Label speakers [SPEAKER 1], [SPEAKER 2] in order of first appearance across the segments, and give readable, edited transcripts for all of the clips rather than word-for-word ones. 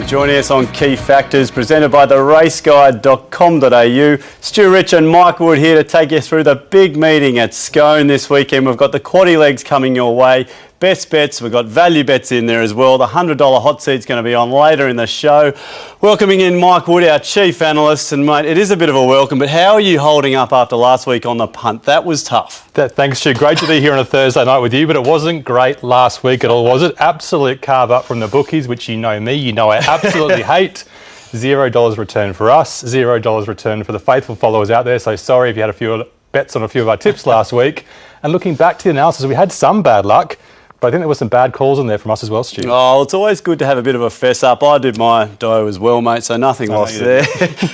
[SPEAKER 1] Joining us on Key Factors, presented by theRaceGuide.com.au. Stu Rich and Mike Wood here to take you through the big meeting at Scone this weekend. We've got the quaddy legs coming your way. Best bets, we've got value bets in there as well. The $100 hot seat's going to be on later in the show. Welcoming in Mike Wood, our chief analyst. And mate, it is a bit of a welcome, but how are you holding up after last week on the punt? That was tough.
[SPEAKER 2] Thanks, Stu. Great to be here on a Thursday night with you, but it wasn't great last week at all, was it? Absolute carve up from the bookies, which you know me, you know I absolutely hate. $0 return for us, $0 return for the faithful followers out there. So sorry if you had a few bets on a few of our tips last week. And looking back to the analysis, we had some bad luck. But I think there were some bad calls in there from us as well, Stu.
[SPEAKER 1] Oh, it's always good to have a bit of a fess up. I did my dough as well, mate, so nothing lost there.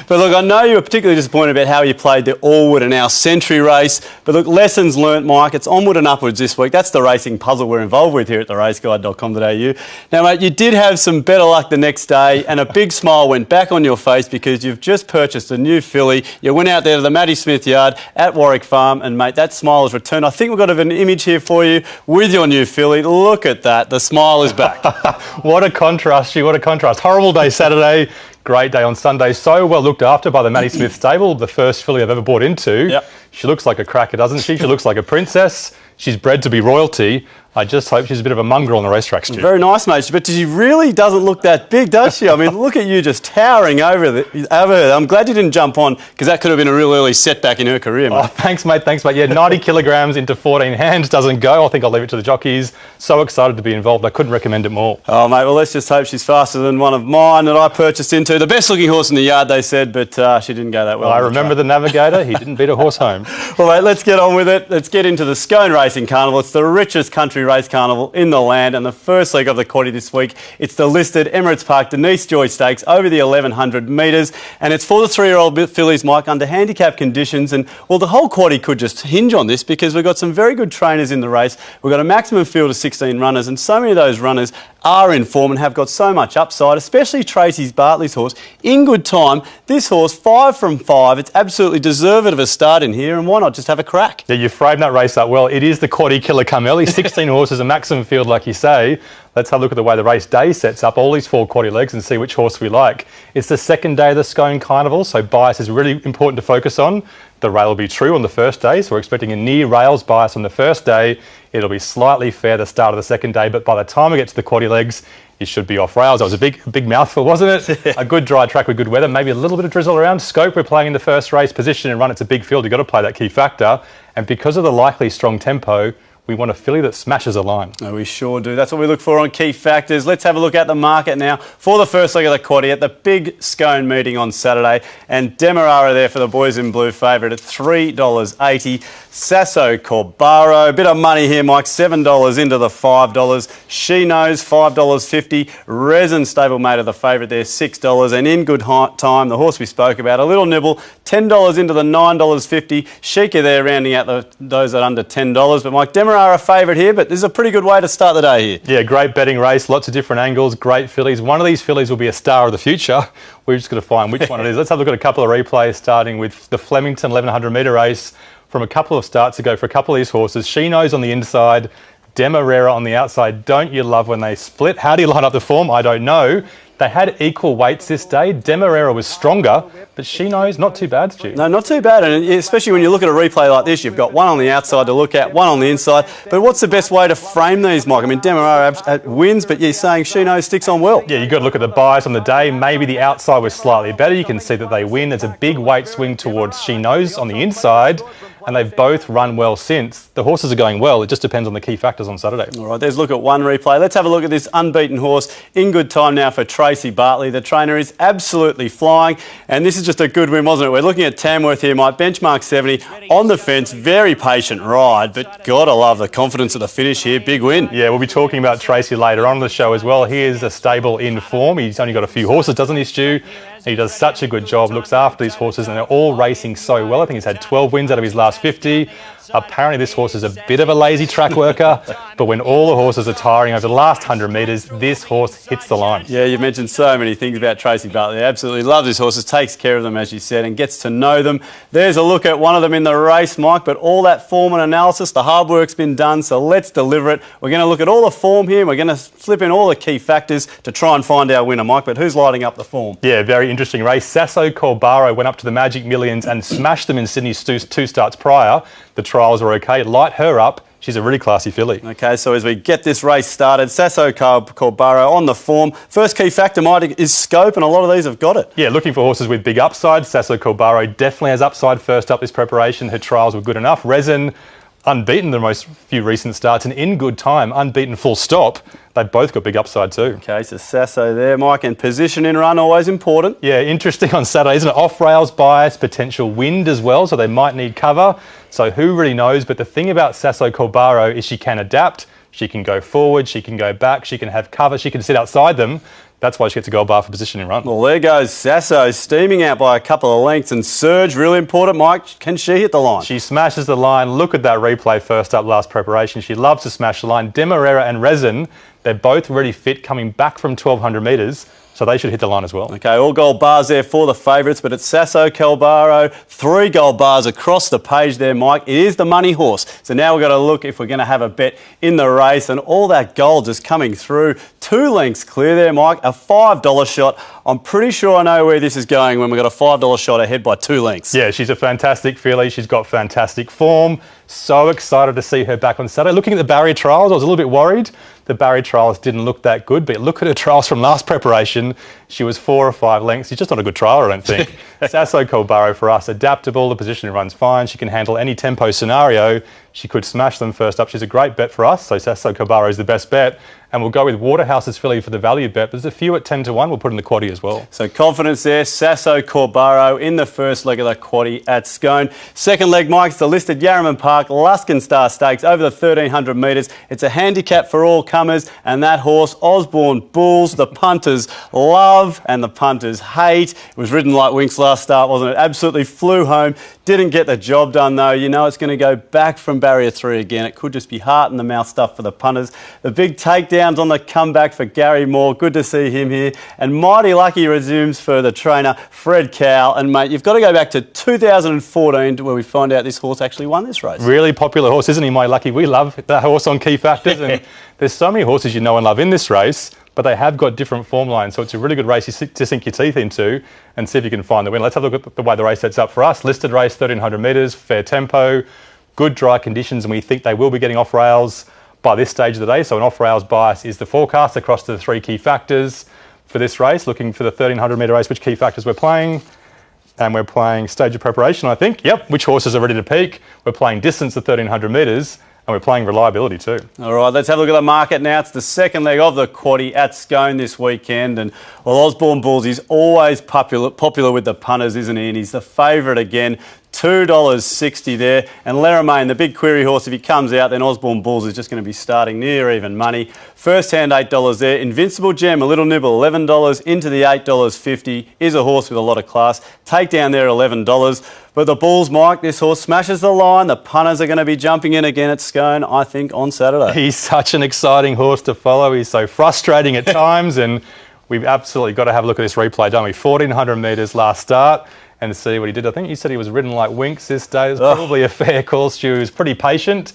[SPEAKER 1] But look, I know you were particularly disappointed about how you played the Allwood and our Century race. But look, lessons learnt, Mike. It's onward and upwards this week. That's the racing puzzle we're involved with here at theRaceGuide.com.au. Now, mate, you did have some better luck the next day, and a big smile went back on your face because you've just purchased a new filly. You went out there to the Matty Smith yard at Warwick Farm, and, mate, that smile has returned. I think we've got an image here for you with your new filly. Look at that. The smile is back.
[SPEAKER 2] What a contrast, Stu. What a contrast. Horrible day Saturday, great day on Sunday. So well looked after by the Matty Smith stable, the first filly I've ever bought into.
[SPEAKER 1] Yep.
[SPEAKER 2] She looks like a cracker, doesn't she? She looks like a princess. She's bred to be royalty. I just hope she's a bit of a mongrel on the racetrack, Stu.
[SPEAKER 1] Very nice, mate. But she really doesn't look that big, does she? I mean, look at you just towering over her. I'm glad you didn't jump on, because that could have been a real early setback in her career, mate.
[SPEAKER 2] Oh, thanks, mate. Thanks, mate. Yeah, 90 kilograms into 14 hands doesn't go. I think I'll leave it to the jockeys. So excited to be involved. I couldn't recommend it more.
[SPEAKER 1] Oh, mate, well, let's just hope she's faster than one of mine that I purchased into. The best-looking horse in the yard, they said, but she didn't go that well.
[SPEAKER 2] I remember the Navigator. He didn't beat a horse home.
[SPEAKER 1] Well, mate, let's get on with it. Let's get into the Scone Racing Carnival. It's the richest country race carnival in the land, and the first leg of the quaddy this week, it's the listed Emirates Park Denise Joy Stakes over the 1100 metres, and it's for the 3-year-old fillies, Mike, under handicap conditions. And well, the whole quaddy could just hinge on this, because we've got some very good trainers in the race. We've got a maximum field of 16 runners, and so many of those runners are in form and have got so much upside, especially Tracy Bartley's horse. In good time, this horse, 5 from 5. It's absolutely deserved of a start in here, and why not just have a crack?
[SPEAKER 2] Yeah, you framed that race up well. It is the quaddy killer come early. 16 horses, a maximum field, like you say. Let's have a look at the way the race day sets up all these 4 quaddy legs and see which horse we like. It's the second day of the Scone Carnival, so bias is really important to focus on. The rail will be true on the first day, so we're expecting a near rails bias on the first day. It'll be slightly fair the start of the second day, but by the time we get to the quaddy legs, it should be off rails. That was a big mouthful, wasn't it? A good dry track with good weather, maybe a little bit of drizzle around. Scope, we're playing in the first race. Position and run, it's a big field. You've got to play that key factor. And because of the likely strong tempo, we want a filly that smashes a line.
[SPEAKER 1] Oh, we sure do. That's what we look for on Key Factors. Let's have a look at the market now for the first leg of the quaddy at the big Scone meeting on Saturday. And Demerara there for the boys in blue, favourite at $3.80. Sasso Corbaro, a bit of money here, Mike, $7 into the $5. She Knows, $5.50. Resin Stablemate of the favourite there, $6. And In Good Time, the horse we spoke about, a little nibble, $10 into the $9.50. Sheikah there rounding out those at under $10. But Mike, Demerara favourite here, but this is a pretty good way to start the day here.
[SPEAKER 2] Yeah, great betting race, lots of different angles, great fillies. One of these fillies will be a star of the future. We're just going to find which one it is. Let's have a look at a couple of replays, starting with the Flemington 1100 metre race from a couple of starts ago for a couple of these horses. She Knows on the inside, Demerara on the outside. Don't you love when they split? How do you line up the form? I don't know. They had equal weights this day. Demerara was stronger, but She Knows, not too bad, Stu.
[SPEAKER 1] No, not too bad, and especially when you look at a replay like this, you've got one on the outside to look at, one on the inside. But what's the best way to frame these, Mike? I mean, Demerara wins, but you're saying She Knows sticks on well.
[SPEAKER 2] Yeah, you've got to look at the bias on the day. Maybe the outside was slightly better. You can see that they win. There's a big weight swing towards She Knows on the inside, and they've both run well since. The horses are going well. It just depends on the key factors on Saturday.
[SPEAKER 1] All right, there's a look at one replay. Let's have a look at this unbeaten horse. In Good Time now for Tracy Bartley. The trainer is absolutely flying, and this is just a good win, wasn't it? We're looking at Tamworth here, Mike. Benchmark 70 on the fence. Very patient ride, but gotta love the confidence of the finish here. Big win.
[SPEAKER 2] Yeah, we'll be talking about Tracy later on in the show as well. He is a stable in form. He's only got a few horses, doesn't he, Stu? He does such a good job, looks after these horses, and they're all racing so well. I think he's had 12 wins out of his last 50. Apparently this horse is a bit of a lazy track worker, but when all the horses are tiring over the last 100 metres, this horse hits the line.
[SPEAKER 1] Yeah, you've mentioned so many things about Tracy Bartlett. He absolutely loves his horses, takes care of them, as you said, and gets to know them. There's a look at one of them in the race, Mike, but all that form and analysis, the hard work's been done, so let's deliver it. We're going to look at all the form here, and we're going to slip in all the key factors to try and find our winner, Mike, but who's lighting up the form?
[SPEAKER 2] Yeah, very interesting race. Sasso Colbaro went up to the Magic Millions and smashed them in Sydney's two starts prior. The trials were okay. Light her up. She's a really classy filly. Okay,
[SPEAKER 1] so as we get this race started, Sasso Colbaro on the form. First key factor, Mike, is scope, and a lot of these have got it.
[SPEAKER 2] Yeah, looking for horses with big upside. Sasso Colbaro definitely has upside first up this preparation. Her trials were good enough. Resin, unbeaten the most few recent starts, and in good time, unbeaten full stop. They've both got big upside too.
[SPEAKER 1] Okay, so Sasso there, Mike, and position in run, always important.
[SPEAKER 2] Yeah, interesting on Saturday, isn't it? Off-rails bias, potential wind as well, so they might need cover. So who really knows? But the thing about Sasso Colbaro is she can adapt. She can go forward, she can go back, she can have cover, she can sit outside them. That's why she gets a gold bar for position in run.
[SPEAKER 1] Well, there goes Sasso, steaming out by a couple of lengths, and Surge, really important, Mike. Can she hit the line?
[SPEAKER 2] She smashes the line. Look at that replay first up last preparation. She loves to smash the line. Demerara and Resin, they're both really fit coming back from 1,200 metres. So they should hit the line as well.
[SPEAKER 1] Okay, all gold bars there for the favourites, but it's Sasso Colbaro. 3 gold bars across the page there, Mike. It is the money horse. So now we've got to look if we're going to have a bet in the race, and all that gold just coming through. 2 lengths clear there, Mike. A $5 shot. I'm pretty sure I know where this is going when we've got a $5 shot ahead by 2 lengths.
[SPEAKER 2] Yeah, she's a fantastic filly. She's got fantastic form. So excited to see her back on Saturday. Looking at the barrier trials, I was a little bit worried. The barrier trials didn't look that good, but look at her trials from last preparation. She was 4 or 5 lengths. She's just not a good trial, I don't think. Sasso Colbaro for us, adaptable. The position runs fine. She can handle any tempo scenario. She could smash them first up. She's a great bet for us. So Sasso Colbaro is the best bet. And we'll go with Waterhouse's filly for the value bet. There's a few at 10 to 1. We'll put in the quaddie as well.
[SPEAKER 1] So confidence there. Sasso Colbaro in the first leg of the quaddie at Scone. Second leg, Mike's the listed Yarraman Park Luskin Star Stakes over the 1,300 metres. It's a handicap for all comers. And that horse, Osborne Bulls, the punters love and the punters hate. It was ridden like Winks last start, wasn't it? Absolutely flew home. Didn't get the job done though. You know it's going to go back from barrier 3 again. It could just be heart in the mouth stuff for the punters. The big takedowns on the comeback for Gary Moore. Good to see him here. And Mighty Lucky resumes for the trainer, Fred Cowell. And mate, you've got to go back to 2014 where we find out this horse actually won this race.
[SPEAKER 2] Really popular horse, isn't he, Mighty Lucky? We love that horse on Key Factors. And there's so many horses you know and love in this race, but they have got different form lines. So it's a really good race to sink your teeth into and see if you can find the win. Let's have a look at the way the race sets up for us. Listed race, 1,300 metres, fair tempo, good dry conditions, and we think they will be getting off rails by this stage of the day. So an off-rails bias is the forecast across to the 3 key factors for this race. Looking for the 1,300 metre race, which key factors we're playing. And we're playing stage of preparation, I think. Yep, which horses are ready to peak. We're playing distance at 1,300 metres. And we're playing reliability too.
[SPEAKER 1] All right, let's have a look at the market now. It's the second leg of the quaddie at Scone this weekend. And, well, Osborne Bulls is always popular with the punters, isn't he? And he's the favourite again. $2.60 there. And Laramane, the big query horse, if he comes out, then Osborne Bulls is just going to be starting near even money. First hand, $8 there. Invincible Gem, a little nibble, $11 into the $8.50. Is a horse with a lot of class. Takedown there, $11. But the Bulls, Mike, this horse smashes the line. The punters are going to be jumping in again at Scone, I think, on Saturday.
[SPEAKER 2] He's such an exciting horse to follow. He's so frustrating at times, and we've absolutely got to have a look at this replay, don't we? 1,400 metres last start and see what he did. I think you said he was ridden like Winks this day. It's probably a fair call, Stu. He was pretty patient.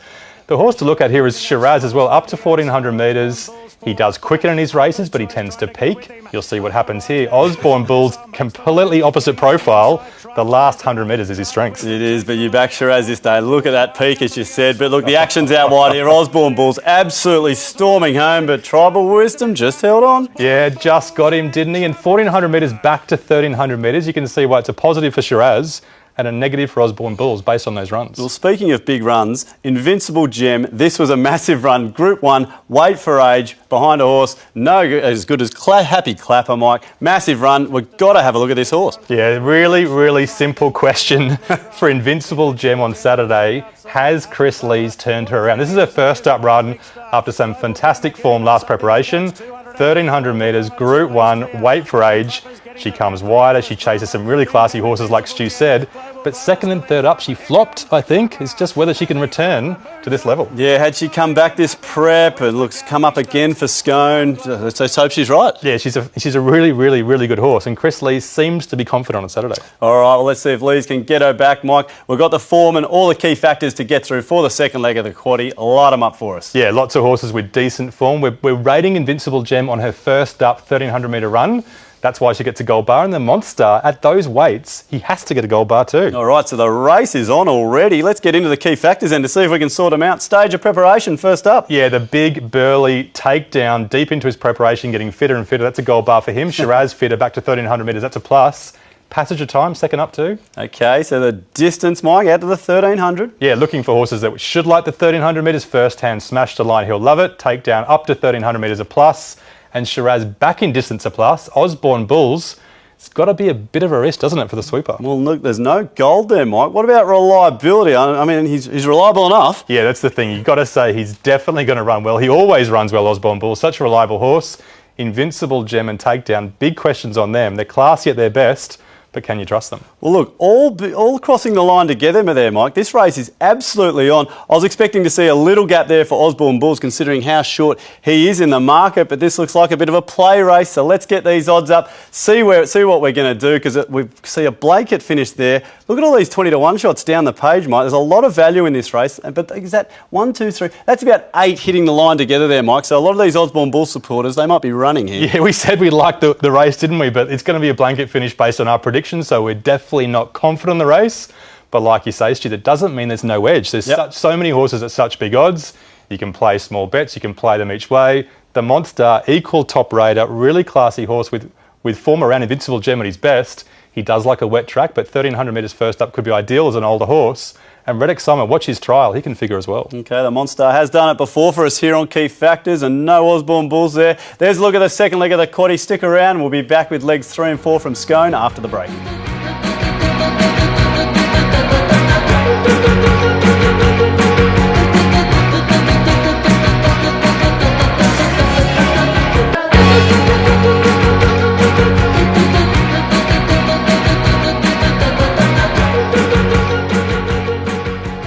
[SPEAKER 2] The horse to look at here is Shiraz as well, up to 1,400 metres. He does quicken in his races, but he tends to peak. You'll see what happens here. Osborne Bulls, completely opposite profile. The last 100 metres is his strength.
[SPEAKER 1] It is, but you back Shiraz this day. Look at that peak, as you said. But look, the action's out wide here. Osborne Bulls absolutely storming home, but Tribal Wisdom just held on.
[SPEAKER 2] Yeah, just got him, didn't he? And 1,400 metres back to 1,300 metres. You can see why it's a positive for Shiraz and a negative for Osborne Bulls based on those runs.
[SPEAKER 1] Well, speaking of big runs, Invincible Gem, this was a massive run. Group 1, weight for age, behind a horse, no as good as Happy Clapper, Mike. Massive run. We've got to have a look at this horse.
[SPEAKER 2] Yeah, really, really simple question for Invincible Gem on Saturday. Has Chris Lees turned her around? This is her first up run after some fantastic form last preparation. 1,300 metres, Group 1, weight for age. She comes wider, she chases some really classy horses like Stu said, but second and third up she flopped, I think. It's just whether she can return to this level.
[SPEAKER 1] Yeah, had she come back this prep and looks come up again for Scone, let's hope she's right.
[SPEAKER 2] Yeah, she's a really, really, really good horse, and Chris Lee seems to be confident on Saturday.
[SPEAKER 1] All right, well, let's see if Lees can get her back, Mike. We've got the form and all the key factors to get through for the second leg of the quaddie. Light them up for us.
[SPEAKER 2] Yeah, lots of horses with decent form. We're rating Invincible Gem on her first up 1,300 metre run. That's why she gets a gold bar. And the Monster, at those weights, he has to get a gold bar too.
[SPEAKER 1] All right, so the race is on already. Let's get into the key factors then to see if we can sort them out. Stage of preparation first up.
[SPEAKER 2] Yeah, the big, burly takedown deep into his preparation, getting fitter and fitter. That's a gold bar for him. Shiraz fitter back to 1,300 metres. That's a plus. Passage of time, second up too.
[SPEAKER 1] Okay, so the distance, Mike, out to the 1,300.
[SPEAKER 2] Yeah, looking for horses that should like the 1,300 metres. First hand smash to line, he'll love it. Takedown up to 1,300 metres, a plus. And Shiraz back in distance, a plus. Osborne Bulls, it's got to be a bit of a risk, doesn't it, for the sweeper?
[SPEAKER 1] Well, look, there's no gold there, Mike. What about reliability? I mean, he's reliable enough.
[SPEAKER 2] Yeah, that's the thing. You've got to say he's definitely going to run well. He always runs well, Osborne Bulls. Such a reliable horse. Invincible Gem and Takedown. Big questions on them. They're classy at their best, but can you trust them?
[SPEAKER 1] Well, look, all crossing the line together there, Mike. This race is absolutely on. I was expecting to see a little gap there for Osborne Bulls, considering how short he is in the market, but this looks like a bit of a play race. So let's get these odds up, see what we're going to do, because we see a blanket finish there. Look at all these 20-1 shots down the page, Mike. There's a lot of value in this race, but is that 1, 2, 3? That's about 8 hitting the line together there, Mike. So a lot of these Osborne Bulls supporters, they might be running here.
[SPEAKER 2] Yeah, we said we liked the race, didn't we? But it's going to be a blanket finish based on our predictions, so we're definitely not confident in the race. But like you say, Stu, that doesn't mean there's no edge. There's so many horses at such big odds. You can play small bets, you can play them each way. The Monster, equal top rater, really classy horse with form around Invincible Gem at his best. He does like a wet track, but 1,300 metres first up could be ideal as an older horse. And Reddick Summer, watch his trial, he can figure as well.
[SPEAKER 1] Okay, the Monster has done it before for us here on Key Factors, and no Osborne Bulls there. There's a look at the second leg of the quaddie. Stick around, we'll be back with legs 3 and 4 from Scone after the break.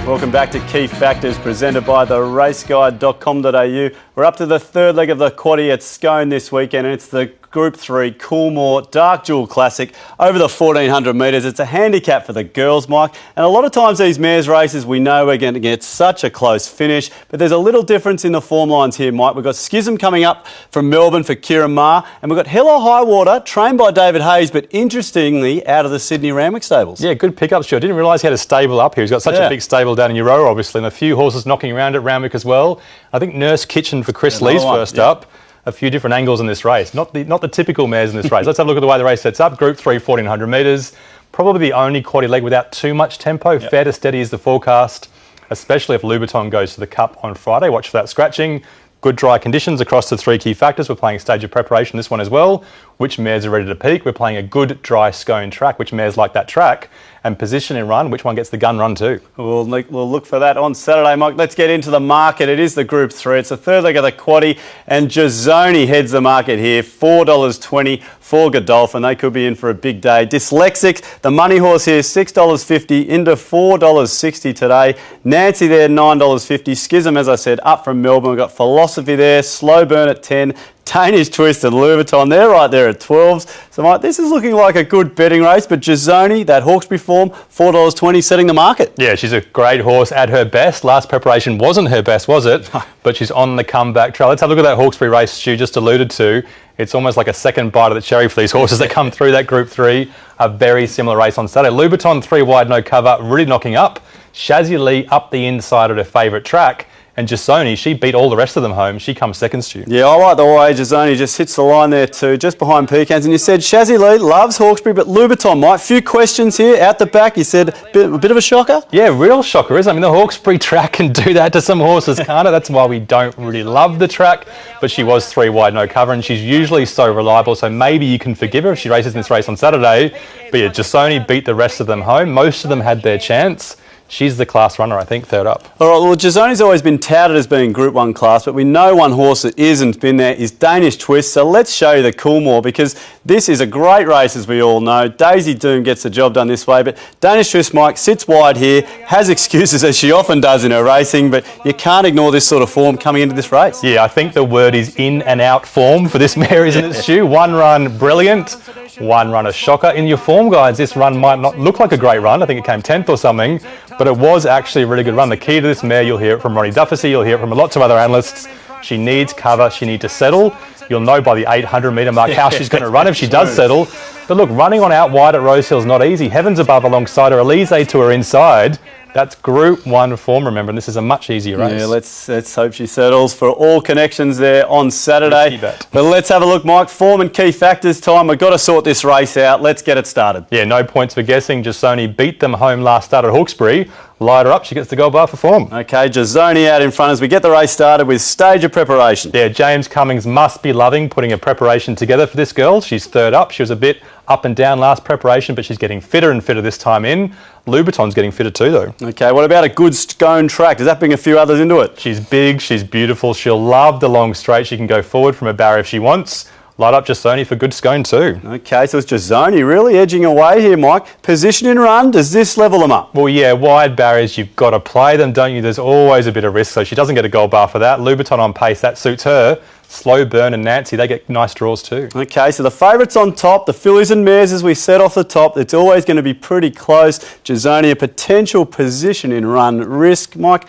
[SPEAKER 1] Welcome back to Key Factors, presented by the raceguide.com.au. We're up to the third leg of the quaddie at Scone this weekend, and it's the Group 3 Coolmore Dark Jewel Classic over the 1,400 metres. It's a handicap for the girls, Mike. And a lot of times these mares races, we know we're going to get such a close finish, but there's a little difference in the form lines here, Mike. We've got Schism coming up from Melbourne for Kieran Maher, and we've got Hello High Water, trained by David Hayes, but interestingly out of the Sydney Randwick stables.
[SPEAKER 2] Yeah, good pickup, Stu. I didn't realise he had a stable up here. He's got such a big stable down in Euroa, obviously, and a few horses knocking around at Randwick as well. I think Nurse Kitchen for Chris Lee's first up. A few different angles in this race. Not the typical mares in this race. Let's have a look at the way the race sets up. Group 3, 1,400 metres. Probably the only quaddie leg without too much tempo. Fair to steady is the forecast, especially if Louboutin goes to the Cup on Friday. Watch for that scratching. Good dry conditions across the 3 key factors. We're playing stage of preparation, this one as well. Which mares are ready to peak? We're playing a good dry Scone track. Which mares like that track? And position and run, which one gets the gun run too? We'll
[SPEAKER 1] look for that on Saturday, Mike. Let's get into the market. It is the Group 3. It's the third leg of the quaddie, and Gizzoni heads the market here. $4.20 for Godolphin. They could be in for a big day. Dyslexic, the money horse here, $6.50 into $4.60 today. Nancy there, $9.50. Schism, as I said, up from Melbourne. We've got Philosophy there, Slow Burn at 10. Danish Twist and Louboutin, they're right there at 12s. So, Mike, this is looking like a good betting race, but Gizzoni, that Hawkesbury form, $4.20 setting the market.
[SPEAKER 2] Yeah, she's a great horse at her best. Last preparation wasn't her best, was it? But she's on the comeback trail. Let's have a look at that Hawkesbury race Stu just alluded to. It's almost like a second bite of the cherry for these horses that come through that Group 3. A very similar race on Saturday. Louboutin, 3 wide, no cover, really knocking up. Shazzy Lee up the inside at her favourite track. And Gizzoni, she beat all the rest of them home. She comes second, Stu.
[SPEAKER 1] Yeah, I like the way Gizzoni just hits the line there too, just behind Pecans. And you said Shazzy Lee loves Hawkesbury, but Louboutin, Mike, few questions here out the back. You said a bit of a shocker?
[SPEAKER 2] Yeah, real shocker, isn't it? I mean, the Hawkesbury track can do that to some horses, can't it? That's why we don't really love the track. But she was 3 wide, no cover, and she's usually so reliable, so maybe you can forgive her if she races in this race on Saturday. But yeah, Gizzoni beat the rest of them home. Most of them had their chance. She's the class runner, I think, third up.
[SPEAKER 1] All right, well, Gizzoni's always been touted as being Group 1 class, but we know one horse that isn't been there is Danish Twist. So let's show you the Coolmore, because this is a great race, as we all know. Daisy Doom gets the job done this way, but Danish Twist, Mike, sits wide here, has excuses, as she often does in her racing, but you can't ignore this sort of form coming into this race.
[SPEAKER 2] Yeah, I think the word is in and out form for this mare, isn't it, Stu? One run, brilliant. One run, a shocker. In your form guides, this run might not look like a great run. I think it came 10th or something, but it was actually a really good run. The key to this mare, you'll hear it from Ronnie Dufficy, you'll hear it from lots of other analysts. She needs cover, she needs to settle. You'll know by the 800 metre mark how she's going to run if she does settle. But look, running on out wide at Rosehill is not easy. Heavens Above alongside her, Elise to her inside. That's Group 1 form, remember, and this is a much easier race.
[SPEAKER 1] Yeah, let's hope she settles for all connections there on Saturday. But let's have a look, Mike. Form and key factors time. We've got to sort this race out. Let's get it started.
[SPEAKER 2] Yeah, no points for guessing. Gizzoni beat them home last start at Hawkesbury. Light her up, she gets the gold bar for form.
[SPEAKER 1] Okay, Gizzoni out in front as we get the race started with stage of preparation.
[SPEAKER 2] Yeah, James Cummings must be loving putting a preparation together for this girl. She's third up. She was a bit up and down last preparation, but she's getting fitter and fitter this time in. Louboutin's getting fitter too, though.
[SPEAKER 1] Okay, what about a good Scone track? Does that bring a few others into it?
[SPEAKER 2] She's big, she's beautiful. She'll love the long straight. She can go forward from a barrier if she wants. Light up Gizzoni for good Scone too.
[SPEAKER 1] Okay, so it's Gizzoni really edging away here, Mike. Position and run, does this level them up?
[SPEAKER 2] Well, yeah, wide barriers, you've got to play them, don't you? There's always a bit of risk, so she doesn't get a gold bar for that. Louboutin on pace, that suits her. Slow Burn and Nancy, they get nice draws too.
[SPEAKER 1] Okay, so the favourites on top, the fillies and mares, as we said off the top, it's always going to be pretty close. Gizzoni, a potential position in run risk, Mike.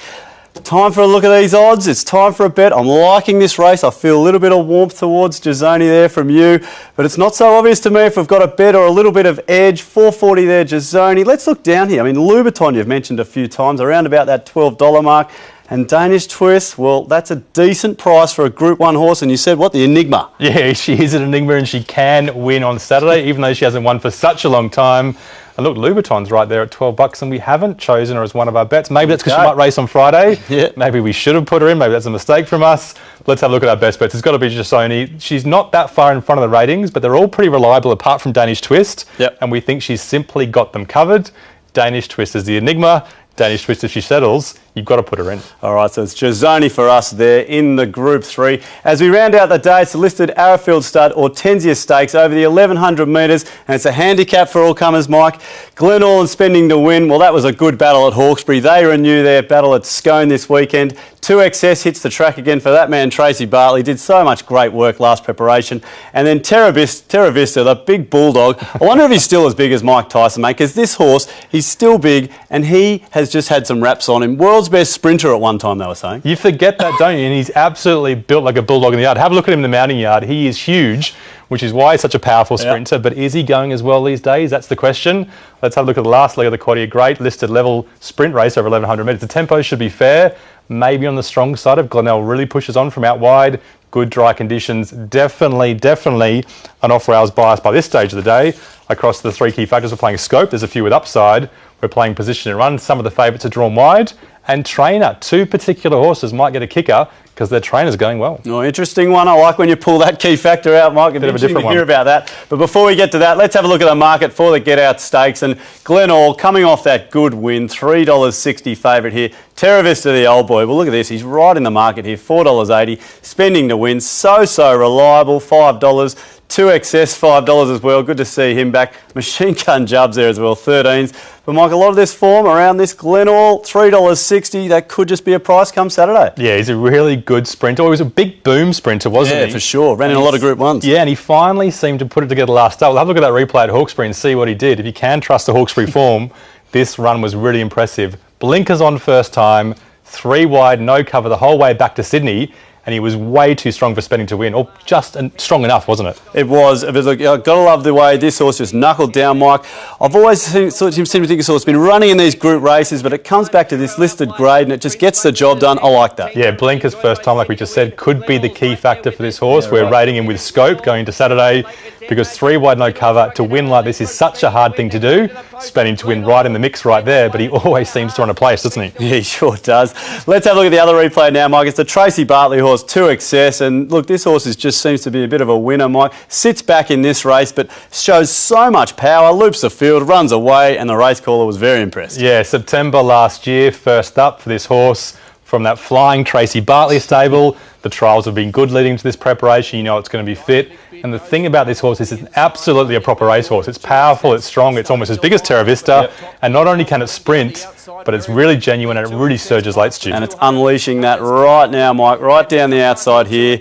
[SPEAKER 1] Time for a look at these odds. It's time for a bet. I'm liking this race. I feel a little bit of warmth towards Gizzoni there from you, but it's not so obvious to me if we've got a bet or a little bit of edge. 440 there, Gizzoni. Let's look down here. I mean, Louboutin you've mentioned a few times, around about that $12 mark. And Danish Twist, well, that's a decent price for a Group 1 horse. And you said, what, the Enigma?
[SPEAKER 2] Yeah, she is an Enigma and she can win on Saturday, even though she hasn't won for such a long time. And look, Louboutin's right there at $12 and we haven't chosen her as one of our bets. Maybe that's because she might race on Friday.
[SPEAKER 1] Yeah.
[SPEAKER 2] Maybe we should have put her in. Maybe that's a mistake from us. Let's have a look at our best bets. It's got to be Gizzoni. She's not that far in front of the ratings, but they're all pretty reliable apart from Danish Twist.
[SPEAKER 1] Yep.
[SPEAKER 2] And we think she's simply got them covered. Danish Twist is the Enigma. Danish Twist, if she settles, you've got to put her in.
[SPEAKER 1] All right, so it's Gizzoni for us there in the Group 3. As we round out the day, it's the listed Arrowfield Stud Hortensia Stakes over the 1100 metres, and it's a handicap for all comers, Mike. Glenall and Spending to Win, well, that was a good battle at Hawkesbury. They renew their battle at Scone this weekend. 2XS hits the track again for that man, Tracy Bartley. Did so much great work last preparation. And then Terra Vista, the big bulldog. I wonder if he's still as big as Mike Tyson, mate, because this horse, he's still big, and he has just had some raps on him. World's best sprinter at one time, they were saying.
[SPEAKER 2] You forget that, don't you? And he's absolutely built like a bulldog in the yard. Have a look at him in the mounting yard. He is huge, which is why he's such a powerful sprinter. Yep. But is he going as well these days? That's the question. Let's have a look at the last leg of the quad here. Great listed level sprint race over 1100 metres. The tempo should be fair. Maybe on the strong side if Glenell really pushes on from out wide. Good dry conditions. Definitely an off-rails bias by this stage of the day. Across the three key factors, we're playing scope. There's a few with upside. We're playing position and run. Some of the favourites are drawn wide. And trainer, two particular horses might get a kicker because their trainer's going well.
[SPEAKER 1] Oh, interesting one. I like when you pull that key factor out, Mike. It's
[SPEAKER 2] bit of a different one.
[SPEAKER 1] Hear about that. But before we get to that, let's have a look at the market for the Get Out Stakes. And Glenall coming off that good win, $3.60 favourite here. Terra Vista, the old boy. Well, look at this. He's right in the market here, $4.80. Spending to Win, so reliable, $5. 2XS, $5 as well. Good to see him back. Machine Gun Jubs there as well, 13s. But Mike, a lot of this form around this Glenall, $3.60. That could just be a price come Saturday. Yeah,
[SPEAKER 2] he's a really good sprinter. He was a big boom sprinter, wasn't he?
[SPEAKER 1] Yeah, for sure. Ran in a lot of Group 1s.
[SPEAKER 2] Yeah, and he finally seemed to put it together last start. We'll have a look at that replay at Hawkesbury and see what he did. If you can trust the Hawkesbury form, this run was really impressive. Blinkers on first time, 3 wide, no cover the whole way back to Sydney. And he was way too strong for Spending to Win, or just strong enough, wasn't it? It was.
[SPEAKER 1] Look, I've got to love the way this horse just knuckled down, Mike. I've always seemed to think this horse has been running in these group races, but it comes back to this listed grade and it just gets the job done. I like that.
[SPEAKER 2] Yeah, Blinkers first time, like we just said, could be the key factor for this horse. We're rating him with scope going into Saturday because 3 wide, no cover. To win like this is such a hard thing to do. Spending to Win right in the mix right there, but he always seems to run a place, doesn't he?
[SPEAKER 1] Yeah, he sure does. Let's have a look at the other replay now, Mike. It's the Tracy Bartley horse. was 2XS, and look, this horse just seems to be a bit of a winner, Mike. Sits back in this race, but shows so much power, loops the field, runs away, and the race caller was very impressed.
[SPEAKER 2] Yeah, September last year, first up for this horse from that flying Tracy Bartley stable. The trials have been good leading to this preparation. You know it's going to be fit. And the thing about this horse is it's absolutely a proper racehorse. It's powerful, it's strong, it's almost as big as Terra Vista. Yep. And not only can it sprint, but it's really genuine and it really surges late, Stu.
[SPEAKER 1] And it's unleashing that right now, Mike, right down the outside here.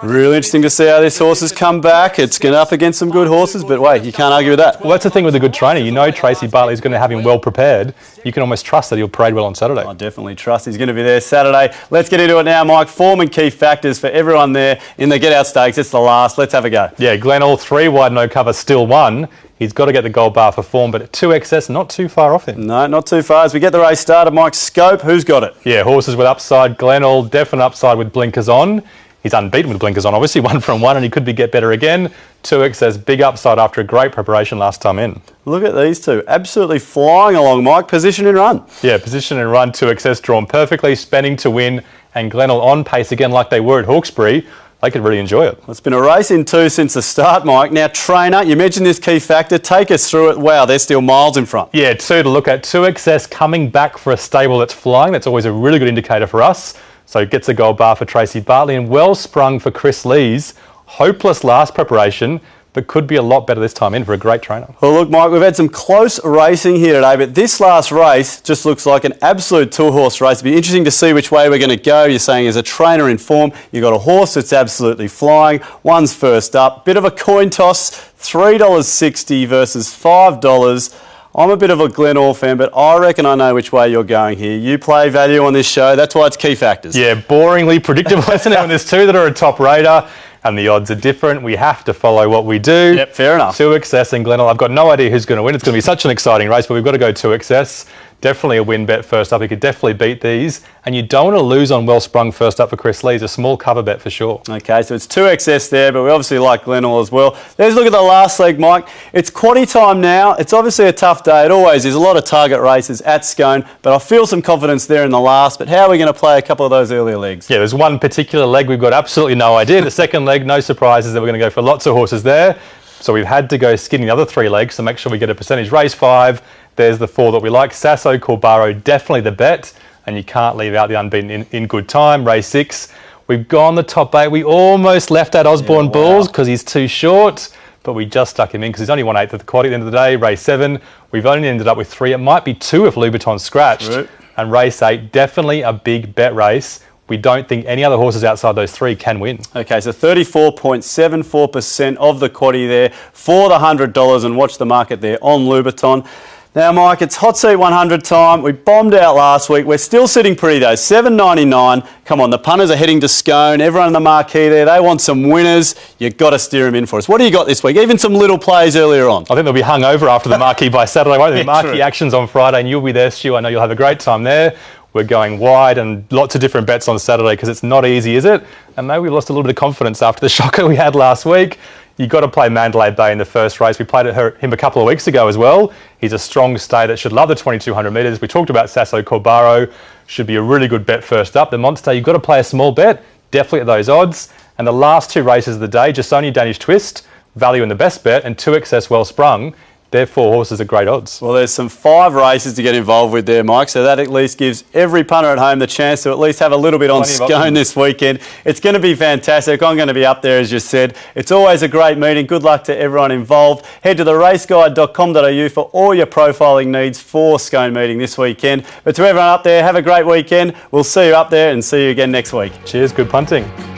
[SPEAKER 1] Really interesting to see how this horse has come back. It's going up against some good horses, but wait, you can't argue with that.
[SPEAKER 2] Well, that's the thing with a good trainer. You know Tracy Bartley's going to have him well prepared. You can almost trust that he'll parade well on Saturday.
[SPEAKER 1] I definitely trust he's going to be there Saturday. Let's get into it now, Mike. Form and key factors for everyone there in the Get Out Stakes. It's the last. Let's have a go.
[SPEAKER 2] Yeah, Glenall, 3 wide, no cover, still 1. He's got to get the gold bar for form, but at 2XS, not too far off him.
[SPEAKER 1] No, not too far. As we get the race started, Mike, Scope, who's got it?
[SPEAKER 2] Yeah, horses with upside. Glenall, definite upside with blinkers on. He's unbeaten with blinkers on, obviously, 1 from 1, and he could be get better again. 2XS, big upside after a great preparation last time in.
[SPEAKER 1] Look at these two, absolutely flying along, Mike. Position and run.
[SPEAKER 2] Yeah, position and run, 2XS drawn perfectly, spending to win, and Glenall on pace again like they were at Hawkesbury. They could really enjoy it.
[SPEAKER 1] It's been a race in 2 since the start, Mike. Now, trainer, you mentioned this key factor. Take us through it. Wow, they're still miles in front.
[SPEAKER 2] Yeah, 2 to look at. 2XS coming back for a stable that's flying. That's always a really good indicator for us. So gets a gold bar for Tracy Bartley and well sprung for Chris Lees. Hopeless last preparation, but could be a lot better this time in for a great trainer.
[SPEAKER 1] Well, look, Mike, we've had some close racing here today, but this last race just looks like an absolute two-horse race. It'll be interesting to see which way we're going to go. You're saying as a trainer in form, you've got a horse that's absolutely flying. One's first up. Bit of a coin toss, $3.60 versus $5. I'm a bit of a Glenall fan, but I reckon I know which way you're going here. You play value on this show. That's why it's key factors.
[SPEAKER 2] Yeah, boringly predictable, isn't it? When there's 2 that are a top rater and the odds are different, we have to follow what we do.
[SPEAKER 1] Yep, fair enough.
[SPEAKER 2] 2XS and Glenall. I've got no idea who's going to win. It's going to be such an exciting race, but we've got to go 2XS. Definitely a win bet first up. He could definitely beat these. And you don't want to lose on well sprung first up for Chris Lees. A small cover bet for sure.
[SPEAKER 1] Okay, so it's 2XS there, but we obviously like Glenall as well. Let's look at the last leg, Mike. It's quaddie time now. It's obviously a tough day. It always is. A lot of target races at Scone, but I feel some confidence there in the last. But how are we going to play a couple of those earlier legs?
[SPEAKER 2] Yeah, there's one particular leg we've got absolutely no idea. The second leg, no surprises that we're going to go for lots of horses there. So we've had to go skinny the other 3 legs to make sure we get a percentage. Race 5. There's the 4 that we like. Sasso Corbaro, definitely the bet. And you can't leave out the unbeaten in good time. Race 6. We've gone the top 8. We almost left out Osborne Bulls because he's too short. But we just stuck him in because he's only 1/8 of the quad at the end of the day. Race 7. We've only ended up with 3. It might be 2 if Louboutin scratched. Right. And race 8, definitely a big bet race. We don't think any other horses outside those 3 can win.
[SPEAKER 1] Okay, so 34.74% of the quaddie there for the $100, and watch the market there on Louboutin. Now, Mike, it's hot seat 100 time. We bombed out last week. We're still sitting pretty, though. $7.99. Come on, the punters are heading to Scone. Everyone in the marquee there, they want some winners. You've got to steer them in for us. What do you got this week? Even some little plays earlier on.
[SPEAKER 2] I think they'll be hung over after the marquee by Saturday, won't they? Marquee actions on Friday, and you'll be there, Stu. I know you'll have a great time there. We're going wide and lots of different bets on Saturday because it's not easy, is it? And maybe we lost a little bit of confidence after the shocker we had last week. You've got to play Mandalay Bay in the first race. We played him a couple of weeks ago as well. He's a strong stay that should love the 2,200 metres. We talked about Sasso Corbaro. Should be a really good bet first up. The Monster, you've got to play a small bet, definitely at those odds. And the last 2 races of the day, Jasoni Danish Twist, value in the best bet, and 2XS Well Sprung. They're 4 horses at great odds.
[SPEAKER 1] Well, there's some 5 races to get involved with there, Mike, so that at least gives every punter at home the chance to at least have a little bit on Scone this weekend. It's going to be fantastic. I'm going to be up there, as you said. It's always a great meeting. Good luck to everyone involved. Head to theraceguide.com.au for all your profiling needs for Scone meeting this weekend. But to everyone up there, have a great weekend. We'll see you up there and see you again next week.
[SPEAKER 2] Cheers, good punting.